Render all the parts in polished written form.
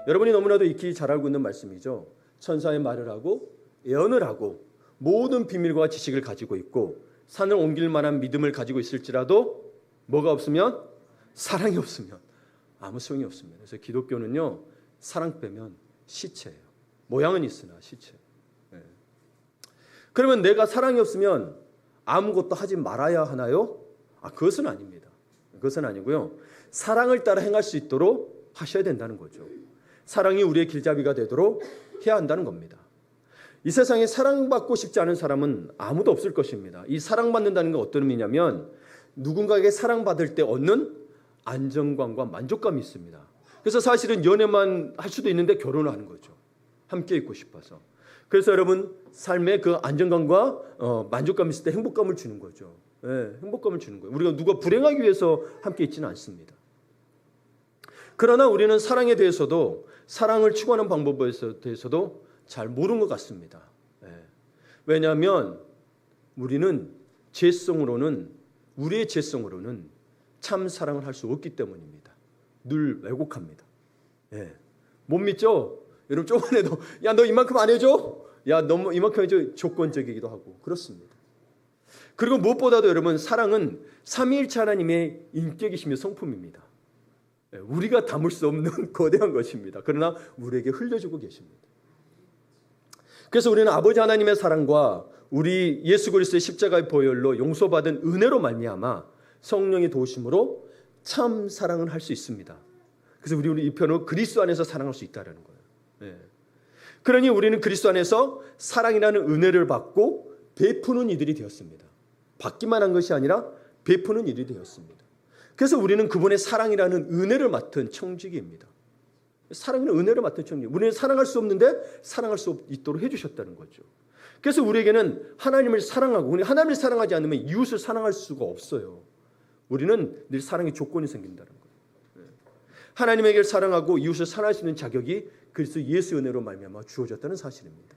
여러분이 너무나도 익히 잘 알고 있는 말씀이죠. 천사의 말을 하고 예언을 하고 모든 비밀과 지식을 가지고 있고 산을 옮길 만한 믿음을 가지고 있을지라도 뭐가 없으면? 사랑이 없으면 아무 소용이 없습니다. 그래서 기독교는요, 사랑 빼면 시체예요. 모양은 있으나 시체. 네. 그러면 내가 사랑이 없으면 아무것도 하지 말아야 하나요? 그것은 아닙니다. 그것은 아니고요. 사랑을 따라 행할 수 있도록 하셔야 된다는 거죠. 사랑이 우리의 길잡이가 되도록 해야 한다는 겁니다. 이 세상에 사랑받고 싶지 않은 사람은 아무도 없을 것입니다. 이 사랑받는다는 건 어떤 의미냐면 누군가에게 사랑받을 때 얻는 안정감과 만족감이 있습니다. 그래서 사실은 연애만 할 수도 있는데 결혼을 하는 거죠. 함께 있고 싶어서. 그래서 여러분 삶에 그 안정감과 만족감이 있을 때 행복감을 주는 거죠. 네, 행복감을 주는 거예요. 우리가 누가 불행하기 위해서 함께 있지는 않습니다. 그러나 우리는 사랑에 대해서도 사랑을 추구하는 방법에 대해서도 잘 모르는 것 같습니다. 네. 왜냐하면 우리는 우리의 죄성으로는 참 사랑을 할 수 없기 때문입니다. 늘 왜곡합니다. 네. 못 믿죠? 여러분 조금에도 야 너 이만큼 안 해줘? 야 너무 이만큼 해줘? 조건적이기도 하고 그렇습니다. 그리고 무엇보다도 여러분 사랑은 삼위일체 하나님의 인격이시며 성품입니다. 우리가 담을 수 없는 거대한 것입니다. 그러나 우리에게 흘려주고 계십니다. 그래서 우리는 아버지 하나님의 사랑과 우리 예수 그리스도의 십자가의 보혈로 용서받은 은혜로 말미암아 성령의 도우심으로 참 사랑을 할 수 있습니다. 그래서 우리 이 편은 그리스도 안에서 사랑할 수 있다는 거예요. 네. 그러니 우리는 그리스도 안에서 사랑이라는 은혜를 받고 베푸는 이들이 되었습니다. 받기만 한 것이 아니라 베푸는 일이 되었습니다. 그래서 우리는 그분의 사랑이라는 은혜를 맡은 청지기입니다. 사랑이라는 은혜를 맡은 청지기. 우리는 사랑할 수 없는데 사랑할 수 있도록 해주셨다는 거죠. 그래서 우리에게는 하나님을 사랑하고 우리 하나님을 사랑하지 않으면 이웃을 사랑할 수가 없어요. 우리는 늘 사랑의 조건이 생긴다는 거예요. 하나님에게 사랑하고 이웃을 사랑할 수 있는 자격이 그리스도 예수의 은혜로 말미암아 주어졌다는 사실입니다.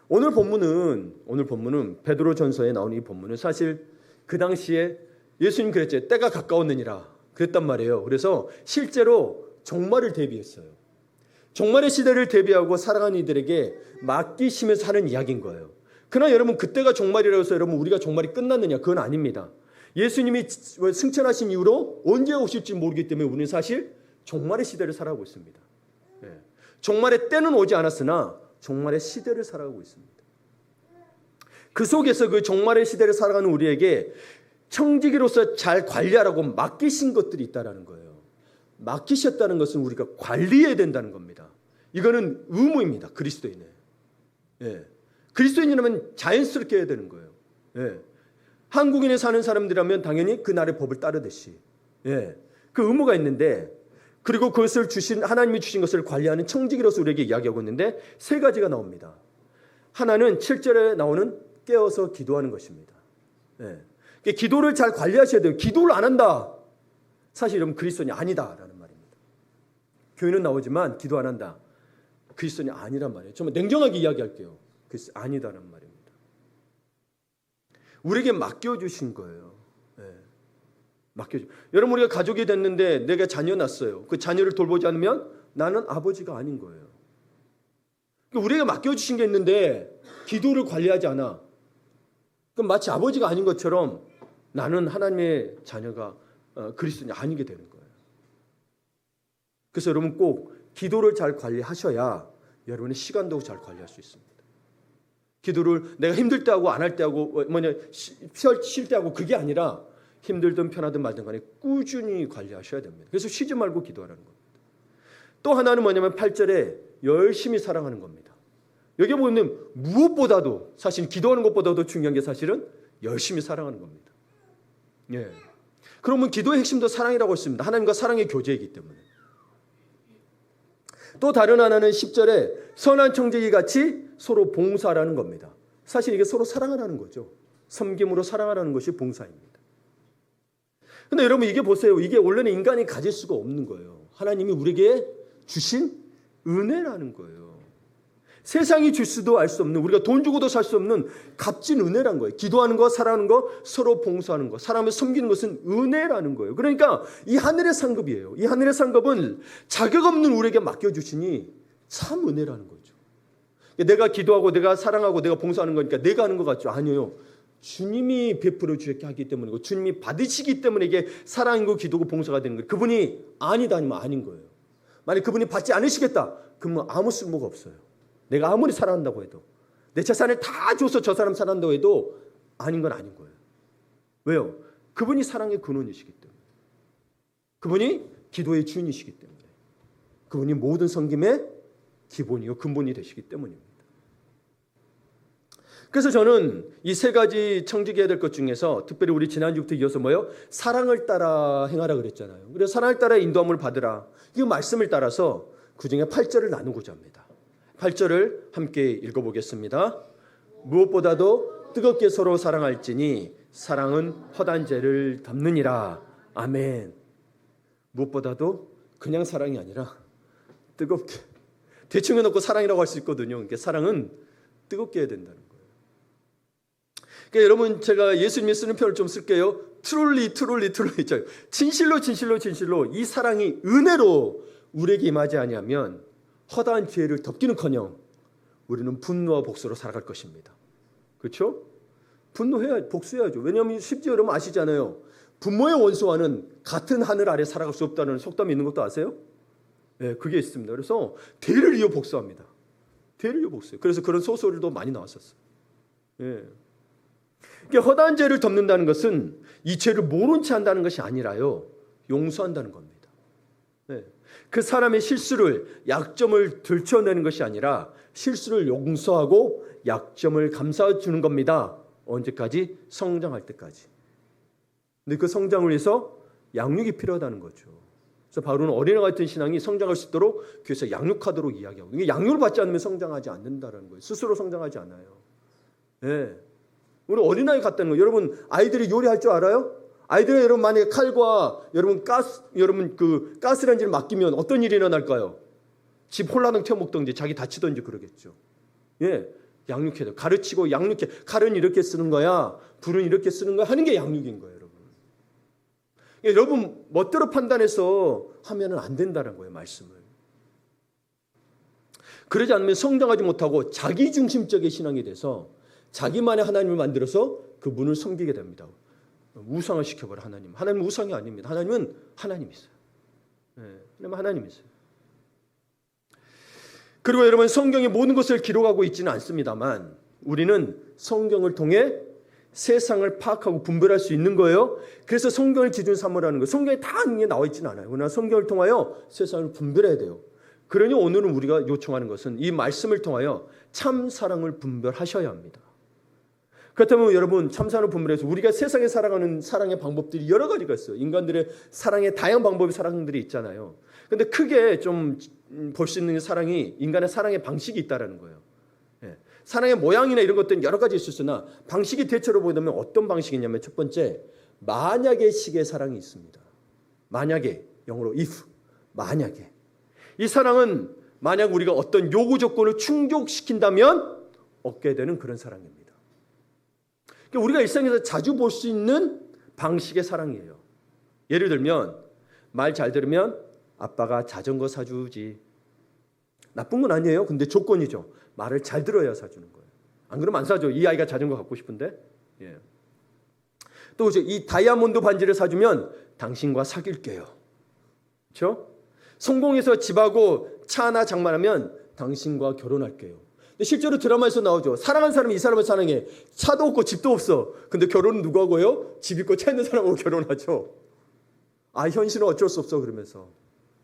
오늘 본문은 베드로전서에 나오는 이 본문은 사실 그 당시에 예수님 그랬죠. 때가 가까웠느니라 그랬단 말이에요. 그래서 실제로 종말을 대비했어요. 종말의 시대를 대비하고 사랑하는 이들에게 맡기시면서 하는 이야기인 거예요. 그러나 여러분 그때가 종말이라고 해서 여러분 우리가 종말이 끝났느냐? 그건 아닙니다. 예수님이 승천하신 이후로 언제 오실지 모르기 때문에 우리는 사실 종말의 시대를 살아가고 있습니다. 종말의 때는 오지 않았으나 종말의 시대를 살아가고 있습니다. 그 속에서 그 종말의 시대를 살아가는 우리에게 청지기로서 잘 관리하라고 맡기신 것들이 있다는 거예요. 맡기셨다는 것은 우리가 관리해야 된다는 겁니다. 이거는 의무입니다. 그리스도인의. 그리스도인이라면 자연스럽게 해야 되는 거예요. 한국인에 사는 사람들이라면 당연히 그 나라의 법을 따르듯이 그 의무가 있는데 그리고 그것을 하나님이 주신 것을 관리하는 청지기로서 우리에게 이야기하고 있는데 세 가지가 나옵니다. 하나는 7절에 나오는 깨어서 기도하는 것입니다. 기도를 잘 관리하셔야 돼요. 기도를 안 한다. 사실 여러분 그리스도인이 아니다라는 말입니다. 교회는 나오지만 기도 안 한다. 그리스도인이 아니란 말이에요. 정말 냉정하게 이야기할게요. 그리스도 아니다라는 말입니다. 우리에게 맡겨주신 거예요. 여러분 우리가 가족이 됐는데 내가 자녀 낳았어요. 그 자녀를 돌보지 않으면 나는 아버지가 아닌 거예요. 우리에게 맡겨주신 게 있는데 기도를 관리하지 않아. 그럼 마치 아버지가 아닌 것처럼 나는 하나님의 자녀가 그리스도인이 아니게 되는 거예요. 그래서 여러분 꼭 기도를 잘 관리하셔야 여러분의 시간도 잘 관리할 수 있습니다. 기도를 내가 힘들 때 하고 안 할 때 하고 쉴 때 하고 그게 아니라 힘들든 편하든 말든 간에 꾸준히 관리하셔야 됩니다. 그래서 쉬지 말고 기도하라는 겁니다. 또 하나는 뭐냐면 8절에 열심히 사랑하는 겁니다. 여기 보면 무엇보다도 사실 기도하는 것보다도 중요한 게 사실은 열심히 사랑하는 겁니다. 그러면 기도의 핵심도 사랑이라고 했습니다. 하나님과 사랑의 교제이기 때문에. 또 다른 하나는 10절에 선한 청지기 같이 서로 봉사하라는 겁니다. 사실 이게 서로 사랑하라는 거죠. 섬김으로 사랑하라는 것이 봉사입니다. 근데 여러분 이게 보세요. 이게 원래는 인간이 가질 수가 없는 거예요. 하나님이 우리에게 주신 은혜라는 거예요. 세상이 줄 수도 알 수 없는, 우리가 돈 주고도 살 수 없는 값진 은혜란 거예요. 기도하는 거, 사랑하는 거, 서로 봉사하는 거, 사람을 섬기는 것은 은혜라는 거예요. 그러니까 이 하늘의 상급이에요. 이 하늘의 상급은 자격 없는 우리에게 맡겨주시니 참 은혜라는 거죠. 내가 기도하고 내가 사랑하고 내가 봉사하는 거니까 내가 하는 것 같죠? 아니에요. 주님이 베풀어 주셨게 하기 때문이고 주님이 받으시기 때문에 이게 사랑이고 기도고 봉사가 되는 거예요. 그분이 아니다 아니면 아닌 거예요. 만약 그분이 받지 않으시겠다, 그러면 아무 쓸모가 없어요. 내가 아무리 사랑한다고 해도, 내 재산을 다 줘서 저 사람 사랑한다고 해도 아닌 건 아닌 거예요. 왜요? 그분이 사랑의 근원이시기 때문에, 그분이 기도의 주인이시기 때문에, 그분이 모든 섬김의 기본이요 근본이 되시기 때문입니다. 그래서 저는 이 세 가지 청지기해야 될 것 중에서 특별히 우리 지난주부터 이어서 뭐예요? 사랑을 따라 행하라 그랬잖아요. 그래서 사랑을 따라 인도함을 받으라, 이 말씀을 따라서 그중에 8절을 나누고자 합니다. 8절을 함께 읽어보겠습니다. 무엇보다도 뜨겁게 서로 사랑할지니 사랑은 허다한 죄를 덮느니라. 아멘. 무엇보다도 그냥 사랑이 아니라 뜨겁게, 대충 해놓고 사랑이라고 할 수 있거든요. 그러니까 사랑은 뜨겁게 해야 된다는 거예요. 그러니까 여러분, 제가 예수님이 쓰는 표현을 좀 쓸게요. 트롤리 진실로 이 사랑이 은혜로 우리에게 임하지 아니하면 허다한 죄를 덮기는커녕 우리는 분노와 복수로 살아갈 것입니다. 그렇죠? 분노해야, 복수해야죠. 왜냐하면 심지어 여러분 아시잖아요. 부모의 원수와는 같은 하늘 아래 살아갈 수 없다는 속담이 있는 것도 아세요? 네, 그게 있습니다. 그래서 대를 이어 복수합니다. 대를 이어 복수해요. 그래서 그런 소설도 많이 나왔었어요. 네. 허다한 죄를 덮는다는 것은 이 죄를 모른 채 한다는 것이 아니라요, 용서한다는 겁니다. 네. 그 사람의 실수를, 약점을 들춰내는 것이 아니라 실수를 용서하고 약점을 감싸 주는 겁니다. 언제까지? 성장할 때까지. 근데 그 성장을 위해서 양육이 필요하다는 거죠. 그래서 바울은 어린아이 같은 신앙이 성장할 수 있도록 교회에서 양육하도록 이야기하고, 이게 양육을 받지 않으면 성장하지 않는다는 거예요. 스스로 성장하지 않아요. 네. 우리 어린아이 같다는 거예요. 여러분, 아이들이 요리할 줄 알아요? 아이들이 여러분 만약에 칼과 여러분 그 가스레인지를 맡기면 어떤 일이 일어날까요? 집 홀라당 태워먹던지 자기 다치던지 그러겠죠. 예, 양육해야 돼요. 가르치고 양육해. 칼은 이렇게 쓰는 거야, 불은 이렇게 쓰는 거야 하는 게 양육인 거예요, 여러분. 여러분 멋대로 판단해서 하면은 안 된다는 거예요, 말씀을. 그러지 않으면 성장하지 못하고 자기중심적인 신앙이 돼서 자기만의 하나님을 만들어서 그분을 섬기게 됩니다. 우상을 시켜버려. 하나님은 우상이 아닙니다. 하나님은 하나님이세요. 네, 하나님이세요. 그리고 여러분, 성경이 모든 것을 기록하고 있지는 않습니다만 우리는 성경을 통해 세상을 파악하고 분별할 수 있는 거예요. 그래서 성경을 기준 삼으라는 거예요. 성경에 다 나와 있지는 않아요. 그러나 성경을 통하여 세상을 분별해야 돼요. 그러니 오늘은 우리가 요청하는 것은 이 말씀을 통하여 참 사랑을 분별하셔야 합니다. 그렇다면 여러분, 참사랑을 분별해서 우리가 세상에 살아가는 사랑의 방법들이 여러 가지가 있어요. 인간들의 사랑의 다양한 방법의 사랑들이 있잖아요. 근데 크게 좀 볼 수 있는 사랑이, 인간의 사랑의 방식이 있다는 거예요. 예. 사랑의 모양이나 이런 것들은 여러 가지 있었으나 방식이 대체로 보자면 어떤 방식이냐면, 첫 번째, 만약의 식의 사랑이 있습니다. 만약에, 영어로 if, 만약에. 이 사랑은 만약 우리가 어떤 요구 조건을 충족시킨다면 얻게 되는 그런 사랑입니다. 우리가 일상에서 자주 볼 수 있는 방식의 사랑이에요. 예를 들면 말 잘 들으면 아빠가 자전거 사주지. 나쁜 건 아니에요. 근데 조건이죠. 말을 잘 들어야 사주는 거예요. 안 그러면 안 사죠. 이 아이가 자전거 갖고 싶은데. 예. 또 이 다이아몬드 반지를 사주면 당신과 사귈게요. 그렇죠? 성공해서 집하고 차 하나 장만하면 당신과 결혼할게요. 실제로 드라마에서 나오죠. 사랑하는 사람이 이 사람을 사랑해. 차도 없고 집도 없어. 근데 결혼은 누구 하고요? 집 있고 차 있는 사람하고 결혼하죠. 아, 현실은 어쩔 수 없어 그러면서.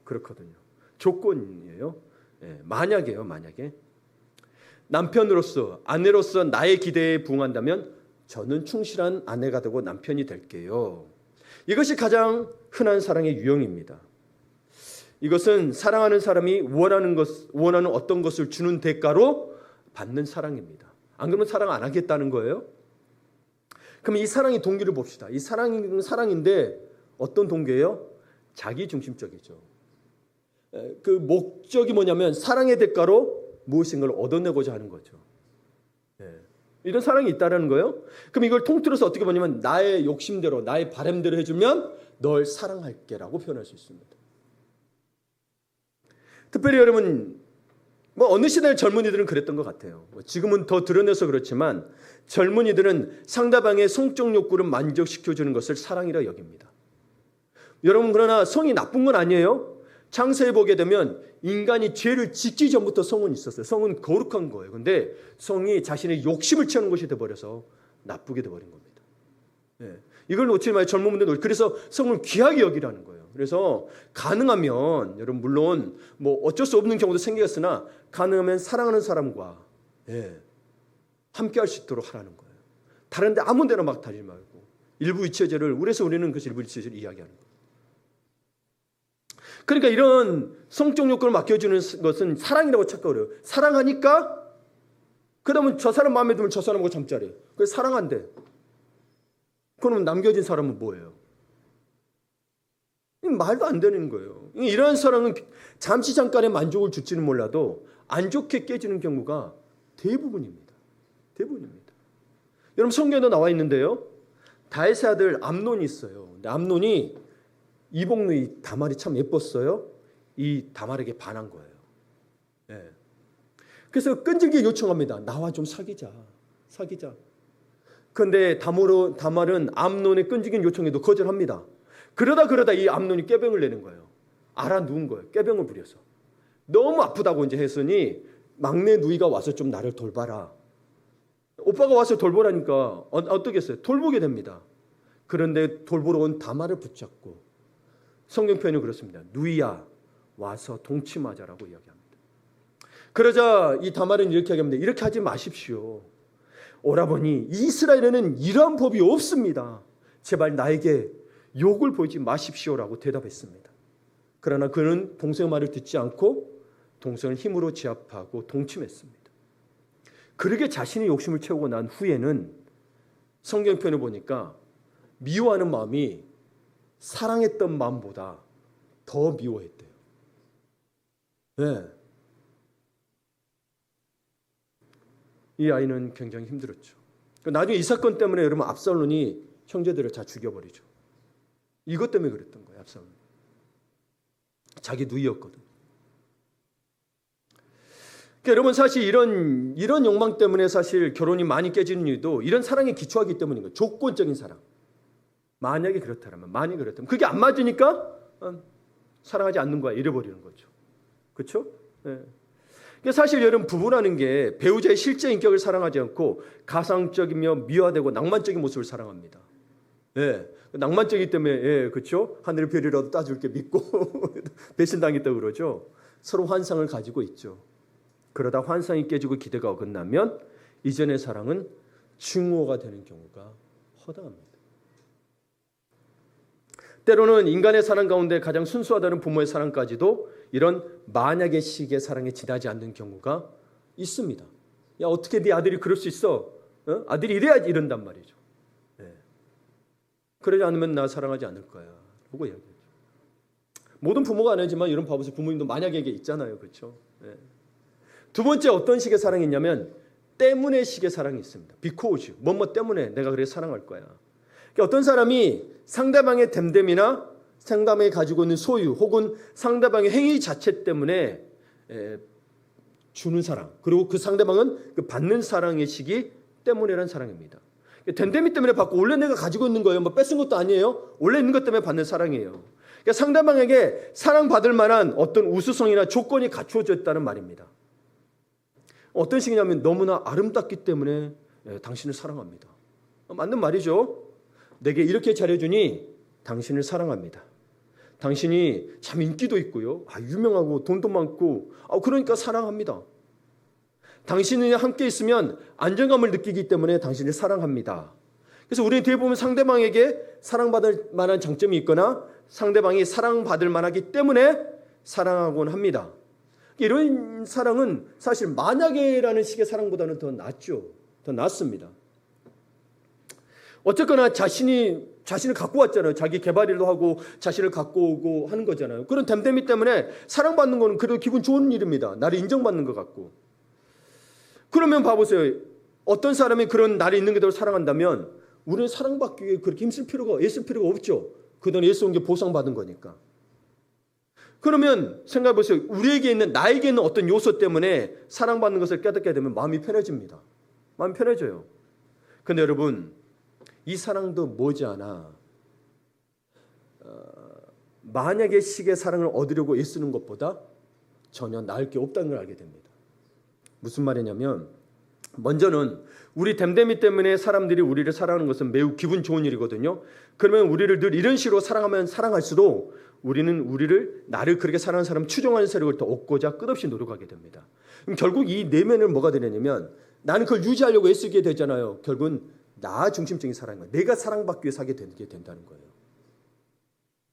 그렇거든요. 조건이에요. 예, 만약에요. 만약에 남편으로서, 아내로서 나의 기대에 부응한다면 저는 충실한 아내가 되고 남편이 될게요. 이것이 가장 흔한 사랑의 유형입니다. 이것은 사랑하는 사람이 원하는 어떤 것을 주는 대가로 받는 사랑입니다. 안 그러면 사랑 안 하겠다는 거예요. 그럼 이 사랑의 동기를 봅시다. 이 사랑은 사랑인데 어떤 동기예요? 자기중심적이죠. 그 목적이 뭐냐면 사랑의 대가로 무엇인가를 얻어내고자 하는 거죠. 예. 이런 사랑이 있다라는 거예요. 그럼 이걸 통틀어서 어떻게 보냐면 나의 욕심대로 나의 바람대로 해주면 널 사랑할게라고 표현할 수 있습니다. 특별히 여러분 어느 시대의 젊은이들은 그랬던 것 같아요. 지금은 더 드러내서 그렇지만 젊은이들은 상대방의 성적 욕구를 만족시켜주는 것을 사랑이라 여깁니다. 여러분 그러나 성이 나쁜 건 아니에요. 창세에 보게 되면 인간이 죄를 짓기 전부터 성은 있었어요. 성은 거룩한 거예요. 그런데 성이 자신의 욕심을 채우는 것이 돼버려서 나쁘게 돼버린 겁니다. 예. 이걸 놓치지 마요. 젊은 분들. 그래서 성을 귀하게 여기라는 거예요. 그래서 가능하면 여러분 물론 어쩔 수 없는 경우도 생기겠으나 가능하면 사랑하는 사람과 함께 할 수 있도록 하라는 거예요. 다른 데 아무 데나 막 다니지 말고 일부 이체제를 그래서 우리는 그 일부 이체제를 이야기하는 거예요. 그러니까 이런 성적 욕구를 맡겨주는 것은 사랑이라고 착각을 해요. 사랑하니까 그러면 저 사람 마음에 들면 저 사람하고 잠자리. 그래서 사랑한대. 그러면 남겨진 사람은 뭐예요? 말도 안 되는 거예요. 이러한 사랑은 잠시 잠깐의 만족을 줄지는 몰라도 안 좋게 깨지는 경우가 대부분입니다. 대부분입니다. 여러분 성경에도 나와 있는데요. 다윗의 아들 암논이 있어요. 근데 암논이 이복누이 다말이 참 예뻤어요. 이 다말에게 반한 거예요. 예. 그래서 끈질기게 요청합니다. 나와 좀 사귀자. 사귀자. 그런데 다말은 암논의 끈질긴 요청에도 거절합니다. 그러다 이 암논이 꾀병을 내는 거예요. 알아누운 거예요. 꾀병을 부려서. 너무 아프다고 이제 했으니 막내 누이가 와서 좀 나를 돌봐라. 오빠가 와서 돌보라니까 어떻겠어요? 돌보게 됩니다. 그런데 돌보러 온 다말을 붙잡고 성경 표현이 그렇습니다. 누이야 와서 동침하자라고 이야기합니다. 그러자 이 다말은 이렇게 이야기합니다. 이렇게 하지 마십시오. 오라버니 이스라엘에는 이러한 법이 없습니다. 제발 나에게 욕을 보이지 마십시오라고 대답했습니다. 그러나 그는 동생의 말을 듣지 않고 동생을 힘으로 제압하고 동침했습니다. 그렇게 자신의 욕심을 채우고 난 후에는 성경 표현을 보니까 미워하는 마음이 사랑했던 마음보다 더 미워했대요. 네. 이 아이는 굉장히 힘들었죠. 나중에 이 사건 때문에 여러분 압살론이 형제들을 다 죽여버리죠. 이것 때문에 그랬던 거예요. 압살론. 자기 누이였거든. 그러니까 여러분 사실 이런 욕망 때문에 사실 결혼이 많이 깨지는 이유도 이런 사랑에 기초하기 때문인 거예요. 조건적인 사랑. 만약에 그렇다면 그게 안 맞으니까 사랑하지 않는 거야. 잃어버리는 거죠. 그렇죠? 네. 그러니까 사실 여러분 부부라는 게 배우자의 실제 인격을 사랑하지 않고 가상적이며 미화되고 낭만적인 모습을 사랑합니다. 예. 낭만적이기 때문에 그렇죠? 하늘의 별이라도 따줄게 믿고 배신당했다고 그러죠. 서로 환상을 가지고 있죠. 그러다 환상이 깨지고 기대가 어긋나면 이전의 사랑은 증오가 되는 경우가 허다합니다. 때로는 인간의 사랑 가운데 가장 순수하다는 부모의 사랑까지도 이런 만약의 식의 사랑에 지나지 않는 경우가 있습니다. 야 어떻게 네 아들이 그럴 수 있어? 아들이 이래야지 이런단 말이죠. 그러지 않으면 나 사랑하지 않을 거야 라고 이야기하죠. 모든 부모가 아니지만 이런 봐보세요. 부모님도 만약에 있잖아요. 그렇죠? 두 번째 어떤 식의 사랑이 있냐면 때문에 식의 사랑이 있습니다. because 뭐뭐 때문에 내가 그래 사랑할 거야. 그러니까 어떤 사람이 상대방의 됨됨이나 상대방이 가지고 있는 소유 혹은 상대방의 행위 자체 때문에 주는 사랑 그리고 그 상대방은 그 받는 사랑의 식이 때문에라는 사랑입니다. 됨됨이 때문에 받고 원래 내가 가지고 있는 거예요. 뺏은 것도 아니에요. 원래 있는 것 때문에 받는 사랑이에요. 그러니까 상대방에게 사랑받을 만한 어떤 우수성이나 조건이 갖추어져 있다는 말입니다. 어떤 식이냐면 너무나 아름답기 때문에 당신을 사랑합니다. 맞는 말이죠. 내게 이렇게 잘해주니 당신을 사랑합니다. 당신이 참 인기도 있고요. 유명하고 돈도 많고 그러니까 사랑합니다. 당신이 함께 있으면 안정감을 느끼기 때문에 당신을 사랑합니다. 그래서 우리는 대부분 상대방에게 사랑받을 만한 장점이 있거나 상대방이 사랑받을 만하기 때문에 사랑하곤 합니다. 이런 사랑은 사실 만약에라는 식의 사랑보다는 더 낫죠. 더 낫습니다. 어쨌거나 자신을 갖고 왔잖아요. 자기 개발일도 하고 자신을 갖고 오고 하는 거잖아요. 그런 됨됨이 때문에 사랑받는 거는 그래도 기분 좋은 일입니다. 나를 인정받는 것 같고. 그러면 봐보세요. 어떤 사람이 그런 날이 있는 그대로 사랑한다면 우리는 사랑받기 위해 그렇게 애쓸 필요가 없죠. 그동안 예수 온 게 보상받은 거니까. 그러면 생각해 보세요. 나에게 있는 어떤 요소 때문에 사랑받는 것을 깨닫게 되면 마음이 편해집니다. 마음이 편해져요. 근데 여러분, 이 사랑도 머지않아 만약에 식의 사랑을 얻으려고 애쓰는 것보다 전혀 나을 게 없다는 걸 알게 됩니다. 무슨 말이냐면, 먼저는 우리 댐댐이 때문에 사람들이 우리를 사랑하는 것은 매우 기분 좋은 일이거든요. 그러면 우리를 늘 이런 식으로 사랑하면 사랑할수록 우리는 나를 그렇게 사랑하는 사람 추종하는 세력을 더 얻고자 끝없이 노력하게 됩니다. 그럼 결국 이 내면을 뭐가 되냐면, 나는 그걸 유지하려고 애쓰게 되잖아요. 결국은 나 중심적인 사랑인 거예요. 내가 사랑받기 위해 사게 된다는 거예요.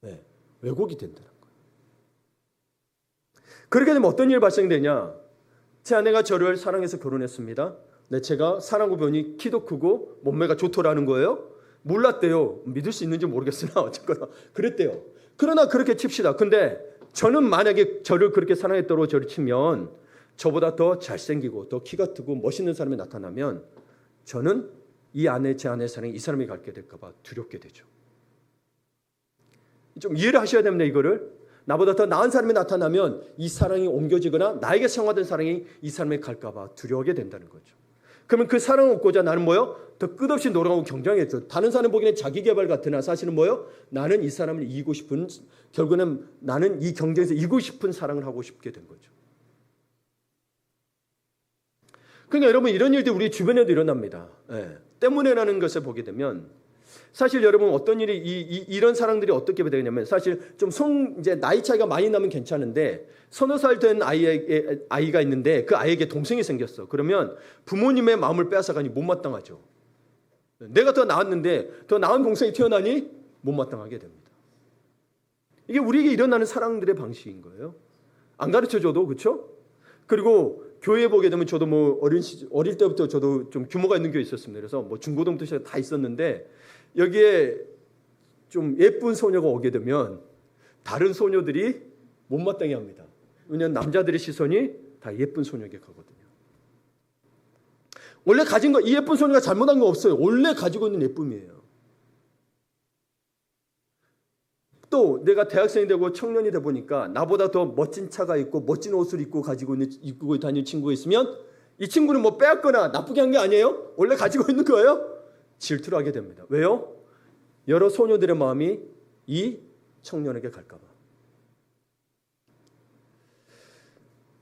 네, 왜곡이 된다는 거예요. 그렇게 되면 어떤 일이 발생되냐? 제 아내가 저를 사랑해서 결혼했습니다. 네, 제가 사랑하고 보니 키도 크고 몸매가 좋더라는 거예요. 몰랐대요. 믿을 수 있는지 모르겠으나 어쨌거나 그랬대요. 그러나 그렇게 칩시다. 근데 저는 만약에 저를 그렇게 사랑했다고 저를 치면, 저보다 더 잘생기고 더 키가 크고 멋있는 사람이 나타나면 저는 제 아내의 사랑이 이 사람이 갖게 될까 봐 두렵게 되죠. 좀 이해를 하셔야 됩니다. 이거를. 나보다 더 나은 사람이 나타나면 이 사랑이 옮겨지거나 나에게 상화된 사랑이 이 사람에게 갈까 봐 두려워하게 된다는 거죠. 그러면 그 사랑을 얻고자 나는 뭐요? 더 끝없이 노력하고 경쟁했죠. 다른 사람 보기에는 자기개발 같으나 사실은 뭐요? 나는 이 사람을 이기고 싶은, 결국에는 나는 이 경쟁에서 이기고 싶은 사랑을 하고 싶게 된 거죠. 그러니까 여러분, 이런 일들이 우리 주변에도 일어납니다. 때문에라는 것을 보게 되면, 사실 여러분 어떤 일이 이런 사랑들이 어떻게 되냐면, 사실 좀 이제 나이 차이가 많이 나면 괜찮은데, 서너 살 된 아이가 있는데 그 아이에게 동생이 생겼어. 그러면 부모님의 마음을 빼앗아가니 못마땅하죠. 내가 더 나았는데 더 나은 동생이 태어나니 못마땅하게 됩니다. 이게 우리에게 일어나는 사랑들의 방식인 거예요. 안 가르쳐줘도, 그렇죠? 그리고 교회에 보게 되면 저도 뭐 어릴 때부터 저도 좀 규모가 있는 교회 있었습니다. 그래서 뭐 중고등부터 시작 다 있었는데, 여기에 좀 예쁜 소녀가 오게 되면 다른 소녀들이 못마땅해 합니다. 왜냐하면 남자들의 시선이 다 예쁜 소녀에게 가거든요. 원래 가진 거, 이 예쁜 소녀가 잘못한 거 없어요. 원래 가지고 있는 예쁨이에요. 또 내가 대학생이 되고 청년이 되다 보니까 나보다 더 멋진 차가 있고 멋진 옷을 입고 다니는 친구가 있으면 이 친구는 뭐 빼앗거나 나쁘게 한 게 아니에요. 원래 가지고 있는 거예요. 질투를 하게 됩니다. 왜요? 여러 소녀들의 마음이 이 청년에게 갈까 봐.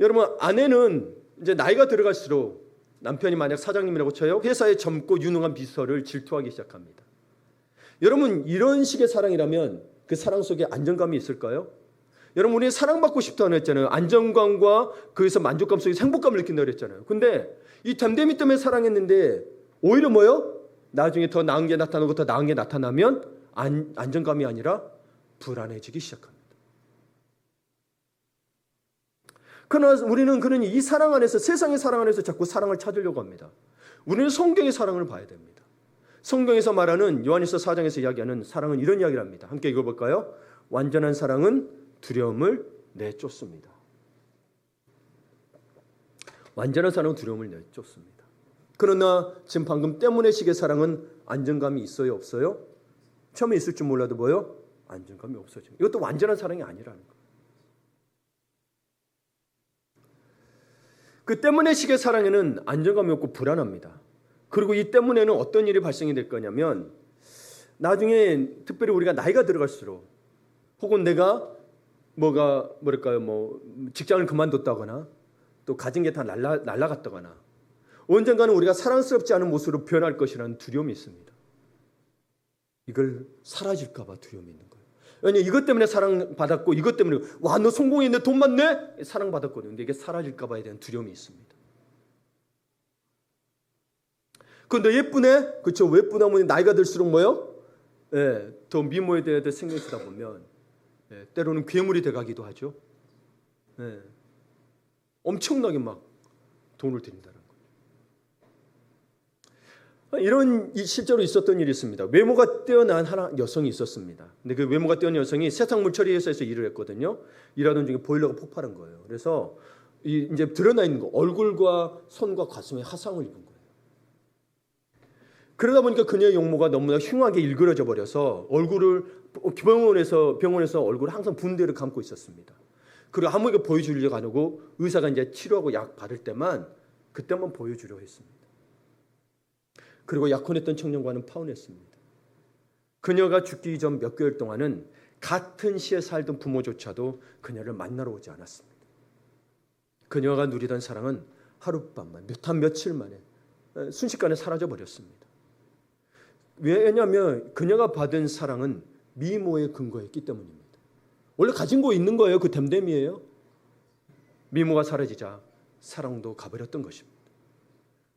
여러분, 아내는 이제 나이가 들어갈수록 남편이 만약 사장님이라고 쳐요. 회사의 젊고 유능한 비서를 질투하기 시작합니다. 여러분, 이런 식의 사랑이라면 그 사랑 속에 안정감이 있을까요? 여러분, 우리 사랑받고 싶다고 했잖아요. 안정감과 거기서 만족감 속에서 행복감을 느낀다고 했잖아요. 근데 이 댐댐이 때문에 사랑했는데 오히려 뭐요? 나중에 더 나은 게 나타나고 더 나은 게 나타나면 안정감이 아니라 불안해지기 시작합니다. 그러나 우리는 그러니 이 사랑 안에서, 세상의 사랑 안에서 자꾸 사랑을 찾으려고 합니다. 우리는 성경의 사랑을 봐야 됩니다. 성경에서 말하는 요한일서 4장에서 이야기하는 사랑은 이런 이야기를 합니다. 함께 읽어볼까요? 완전한 사랑은 두려움을 내쫓습니다. 완전한 사랑은 두려움을 내쫓습니다. 그러나 지금 방금 때문에 식의 사랑은 안정감이 있어요, 없어요? 처음에 있을 줄 몰라도 뭐요? 안정감이 없어져요. 이것도 완전한 사랑이 아니라는 거예요. 그 때문에 식의 사랑에는 안정감이 없고 불안합니다. 그리고 이 때문에는 어떤 일이 발생이 될 거냐면, 나중에 특별히 우리가 나이가 들어갈수록, 혹은 내가 직장을 그만뒀다거나 또 가진 게 다 날아갔다거나 언젠가는 우리가 사랑스럽지 않은 모습으로 변할 것이라는 두려움이 있습니다. 이걸 사라질까 봐 두려움이 있는 거예요. 왜냐하면 이것 때문에 사랑받았고, 이것 때문에 와, 너 성공했네, 돈 많네, 사랑받았거든요. 근데 이게 사라질까 봐에 대한 두려움이 있습니다. 너 예쁘네? 그렇죠. 예쁘다 보니 나이가 들수록 뭐요? 더 미모에 대해 신경 쓰다 보면 때로는 괴물이 돼가기도 하죠. 엄청나게 막 돈을 들인다는 거예요. 이런 실제로 있었던 일이 있습니다. 외모가 뛰어난 여성이 있었습니다. 근데 그 외모가 뛰어난 여성이 세상 물처리 회사에서 일을 했거든요. 일하던 중에 보일러가 폭발한 거예요. 그래서 이제 드러나 있는 거, 얼굴과 손과 가슴에 화상을 입은 거예요. 그러다 보니까 그녀의 용모가 너무나 흉하게 일그러져 버려서 얼굴을 병원에서 얼굴을 항상 붕대를 감고 있었습니다. 그리고 아무에게 보여주려고 안 하고 의사가 이제 치료하고 약 받을 때만 그때만 보여주려 했습니다. 그리고 약혼했던 청년과는 파혼했습니다. 그녀가 죽기 전 몇 개월 동안은 같은 시에 살던 부모조차도 그녀를 만나러 오지 않았습니다. 그녀가 누리던 사랑은 하룻밤만, 며칠 만에 순식간에 사라져 버렸습니다. 왜냐하면 그녀가 받은 사랑은 미모에 근거했기 때문입니다. 원래 가진 거 있는 거예요. 그 댐댐이에요. 미모가 사라지자 사랑도 가버렸던 것입니다.